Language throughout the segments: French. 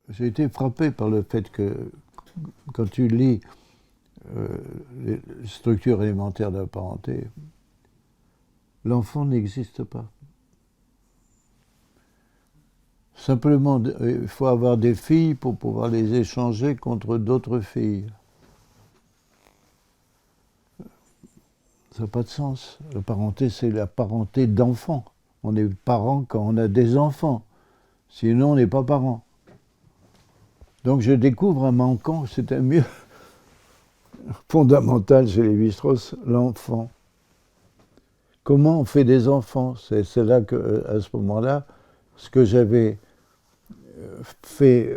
J'ai été frappé par le fait que quand tu lis les structures élémentaires de la parenté, l'enfant n'existe pas. Simplement, il faut avoir des filles pour pouvoir les échanger contre d'autres filles. Ça n'a pas de sens. La parenté, c'est la parenté d'enfant. On est parent quand on a des enfants. Sinon, on n'est pas parent. Donc je découvre un manquant, c'était mieux fondamental chez Lévi-Strauss, l'enfant. Comment on fait des enfants? C'est là que, à ce moment-là, ce que j'avais fait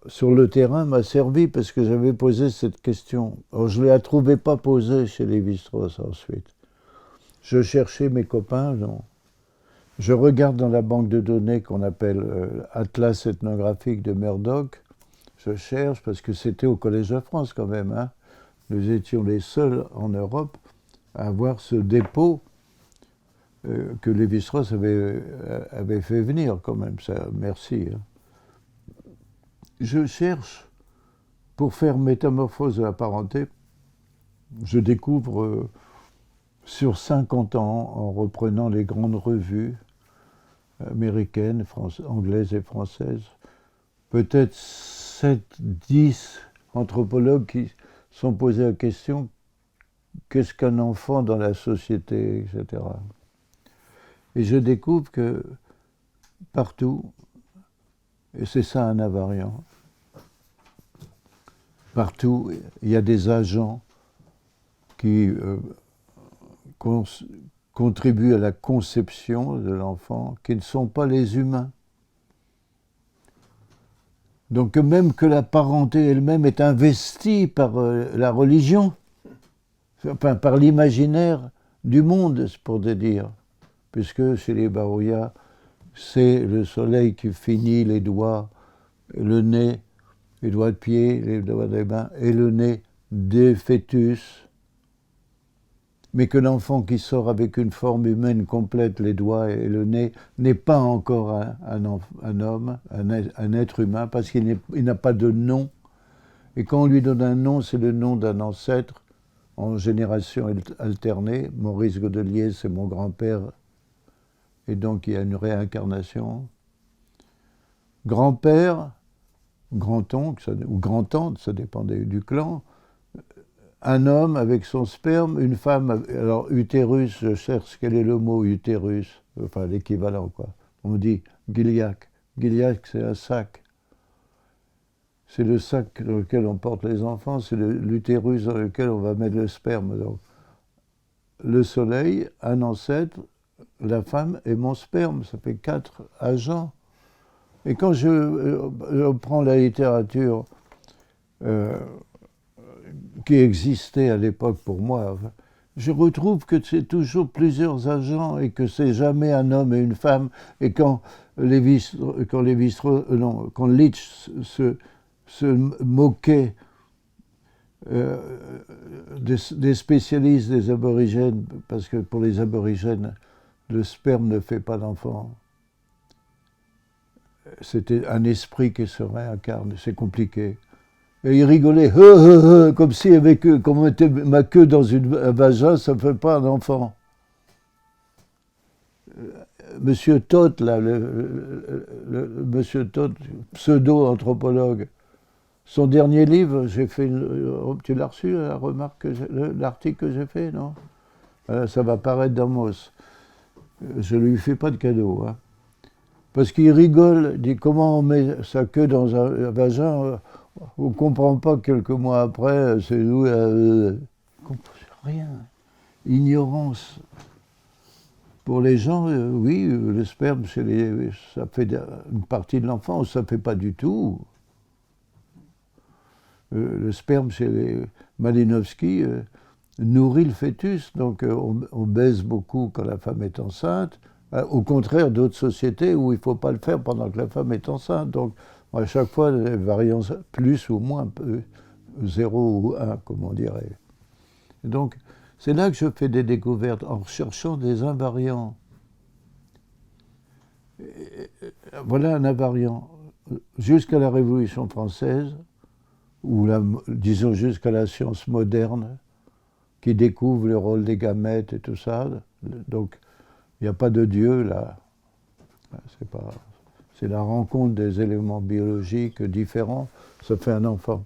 sur le terrain m'a servi parce que j'avais posé cette question. Alors, je ne la trouvais pas posée chez Lévi-Strauss ensuite. Je cherchais mes copains, non. Je regarde dans la banque de données qu'on appelle Atlas ethnographique de Murdoch. Je cherche parce que c'était au Collège de France quand même. Hein. Nous étions les seuls en Europe à avoir ce dépôt que Lévi-Strauss avait fait venir quand même. Ça, merci. Hein. Je cherche pour faire Métamorphose de la parenté. Je découvre sur 50 ans, en reprenant les grandes revues américaines, anglaises et françaises, peut-être 7, 10 anthropologues qui sont posés la question qu'est-ce qu'un enfant dans la société, etc. Et je découvre que partout, et c'est ça un invariant, partout il y a des agents qui contribuent à la conception de l'enfant, qui ne sont pas les humains. Donc même que la parenté elle-même est investie par la religion, enfin par l'imaginaire du monde, c'est pour te dire. Puisque chez les Barouillas, c'est le soleil qui finit les doigts, le nez, les doigts de pied, les doigts des mains, et le nez des fœtus. Mais que l'enfant qui sort avec une forme humaine complète, les doigts et le nez, n'est pas encore un homme, un être humain, parce qu'il n'a pas de nom. Et quand on lui donne un nom, c'est le nom d'un ancêtre en génération alternée. Maurice Godelier, c'est mon grand-père, et donc il y a une réincarnation. Grand-père, grand-oncle ou grand-tante, ça dépendait du clan. Un homme avec son sperme, une femme, alors utérus, je cherche quel est le mot utérus, enfin l'équivalent quoi. On dit guiliac. Guiliac, c'est un sac. C'est le sac dans lequel on porte les enfants, c'est l'utérus dans lequel on va mettre le sperme. Donc, le soleil, un ancêtre, la femme et mon sperme, ça fait 4 agents. Et quand je prends la littérature qui existait à l'époque pour moi, je retrouve que c'est toujours plusieurs agents et que c'est jamais un homme et une femme. Et quand Leach se moquait des spécialistes des aborigènes, parce que pour les aborigènes, le sperme ne fait pas d'enfant. C'était un esprit qui se réincarne, c'est compliqué. Et il rigolait, comme si avec comme on mettait ma queue dans un vagin, ça ne fait pas un enfant. Monsieur Todt, là, Monsieur Todt, pseudo-anthropologue, son dernier livre, j'ai fait, tu l'as reçu, la remarque, l'article que j'ai fait, non? Ça va paraître dans Moss. Je ne lui fais pas de cadeau, hein. Parce qu'il rigole, il dit comment on met sa queue dans un vagin, on ne comprend pas quelques mois après, c'est nous, rien. Ignorance. Pour les gens, oui, le sperme, ça fait une partie de l'enfant, ça ne fait pas du tout. Le sperme chez les Malinowski, nourrit le fœtus. Donc on baise beaucoup quand la femme est enceinte, au contraire d'autres sociétés où il ne faut pas le faire pendant que la femme est enceinte. Donc à chaque fois, les variants plus ou moins, 0 ou 1, comme on dirait. Et donc c'est là que je fais des découvertes, en recherchant des invariants. Voilà un invariant. Jusqu'à la Révolution française, ou disons jusqu'à la science moderne, qui découvre le rôle des gamètes et tout ça. Donc, il n'y a pas de Dieu là. C'est la rencontre des éléments biologiques différents, ça fait un enfant.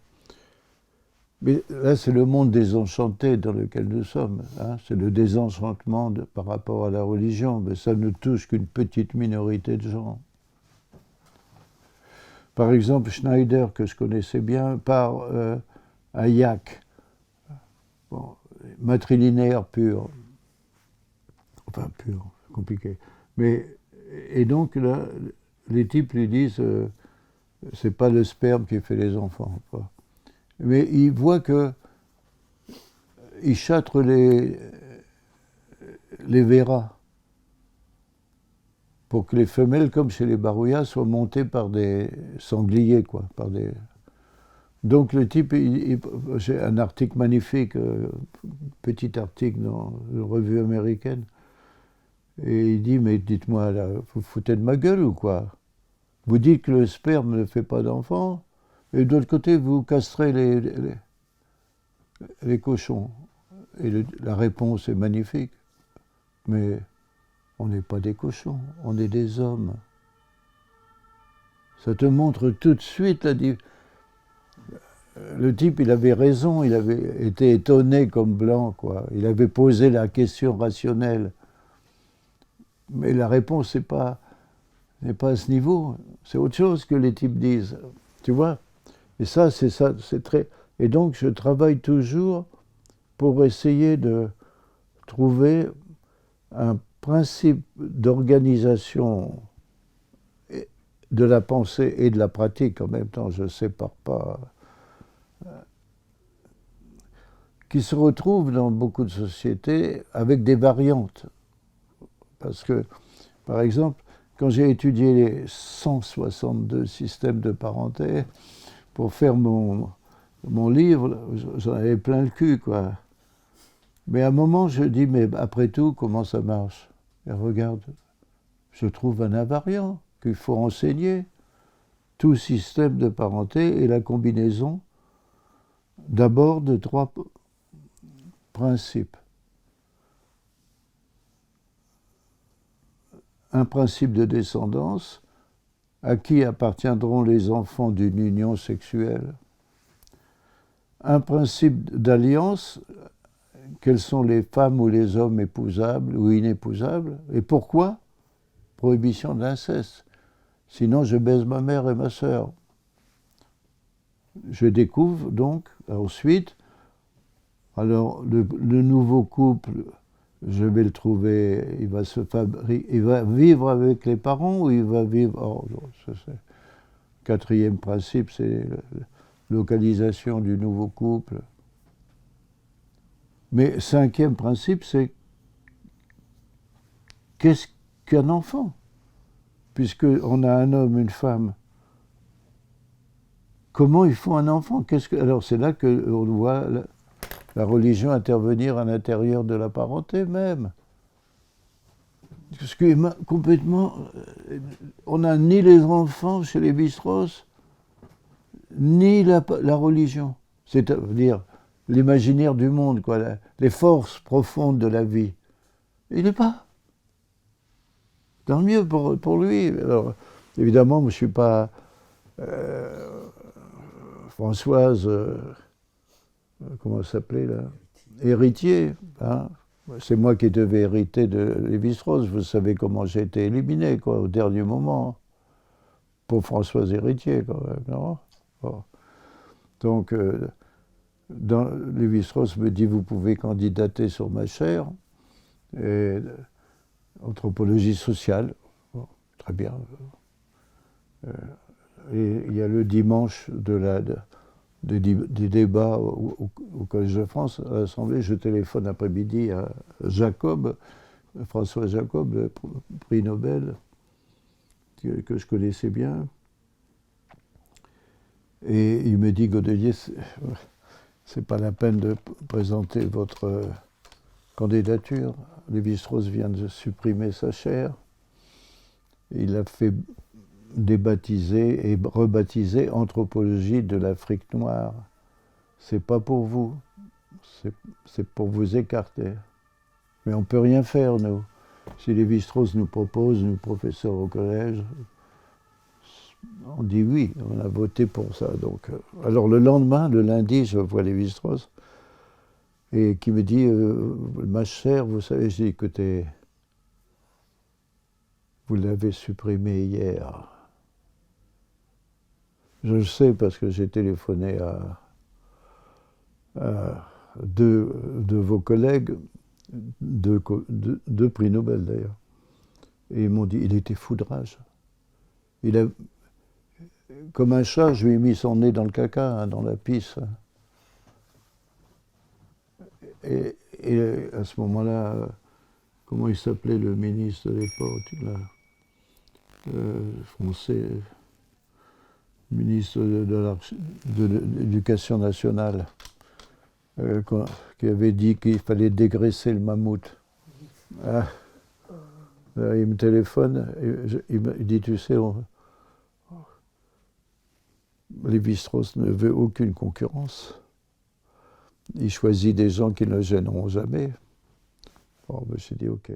Mais là, c'est le monde désenchanté dans lequel nous sommes. Hein. C'est le désenchantement par rapport à la religion, mais ça ne touche qu'une petite minorité de gens. Par exemple, Schneider, que je connaissais bien, part à Yac, bon, matrilinéaire pur. Enfin, pur, compliqué. Mais, et donc, là, les types lui disent c'est pas le sperme qui fait les enfants. Quoi. Mais il voit que il châtre les verras pour que les femelles, comme chez les barouillas, soient montées par des sangliers, quoi, par des... Donc le type, j'ai un article magnifique, petit article dans une revue américaine, et il dit, mais dites-moi, là, vous foutez de ma gueule ou quoi? Vous dites que le sperme ne fait pas d'enfants, et de l'autre côté, vous castrez les cochons. Et la réponse est magnifique. Mais on n'est pas des cochons, on est des hommes. Ça te montre tout de suite la différence. Le type, il avait raison, il avait été étonné comme blanc, quoi. Il avait posé la question rationnelle. Mais la réponse n'est pas à ce niveau. C'est autre chose que les types disent. Tu vois? Et ça, c'est très... Et donc, je travaille toujours pour essayer de trouver un principe d'organisation de la pensée et de la pratique en même temps, je ne sépare pas, qui se retrouve dans beaucoup de sociétés avec des variantes. Parce que, par exemple, quand j'ai étudié les 162 systèmes de parenté, pour faire mon livre, j'en avais plein le cul, quoi. Mais à un moment, je dis, mais après tout, comment ça marche? Et regarde, je trouve un invariant qu'il faut enseigner. Tout système de parenté est la combinaison d'abord de 3 principes. Un principe de descendance, à qui appartiendront les enfants d'une union sexuelle. Un principe d'alliance, quelles sont les femmes ou les hommes épousables ou inépousables, et pourquoi? Prohibition de l'inceste. Sinon, je baise ma mère et ma sœur. Je découvre donc, ensuite, alors le nouveau couple, je vais le trouver, il va vivre avec les parents ou il va vivre... Oh, ça, quatrième principe, c'est la localisation du nouveau couple. Mais cinquième principe, c'est qu'est-ce qu'un enfant? Puisqu'on a un homme, une femme, comment il faut un enfant? Alors c'est là qu'on voit la religion intervenir à l'intérieur de la parenté même. Parce que complètement, on n'a ni les enfants chez les Bistros, ni la religion. C'est-à-dire l'imaginaire du monde, quoi, les forces profondes de la vie. Il n'est pas. Tant mieux pour lui. Alors, évidemment, moi, je ne suis pas Françoise, comment ça s'appelait là? Héritier. Hein? C'est moi qui devais hériter de Lévi-Strauss. Vous savez comment j'ai été éliminé, quoi, au dernier moment. Pour Françoise Héritier, quand même, non? Bon. Donc, Lévi-Strauss me dit, vous pouvez candidater sur ma chaire. Et anthropologie sociale. Bon, très bien. Et il y a le dimanche des débats au Collège de France, à l'Assemblée. Je téléphone après-midi à Jacob, François Jacob, le prix Nobel, que je connaissais bien. Et il me dit, Godelier, c'est pas la peine de présenter votre candidature. Lévi-Strauss vient de supprimer sa chaire. Il a fait débaptiser et rebaptiser Anthropologie de l'Afrique noire. C'est pas pour vous, c'est pour vous écarter. Mais on peut rien faire, nous. Si Lévi-Strauss nous propose, nous professeurs au collège, on dit oui, on a voté pour ça. Donc, alors le lendemain, le lundi, je vois Lévi-Strauss et qui me dit, ma chère, vous savez, je dis, écoutez, vous l'avez supprimé hier. Je le sais parce que j'ai téléphoné à deux de vos collègues, deux prix Nobel d'ailleurs, et ils m'ont dit, il était fou de rage. Il a, comme un chat, je lui ai mis son nez dans le caca, dans la pisse. Et à ce moment-là, comment il s'appelait le ministre de l'époque, français, ministre de l'Éducation nationale, qui avait dit qu'il fallait dégraisser le mammouth. Ah, il me téléphone, il me dit, tu sais, Lévi-Strauss ne veut aucune concurrence. Il choisit des gens qui ne le gêneront jamais. Bon, je me suis dit, ok.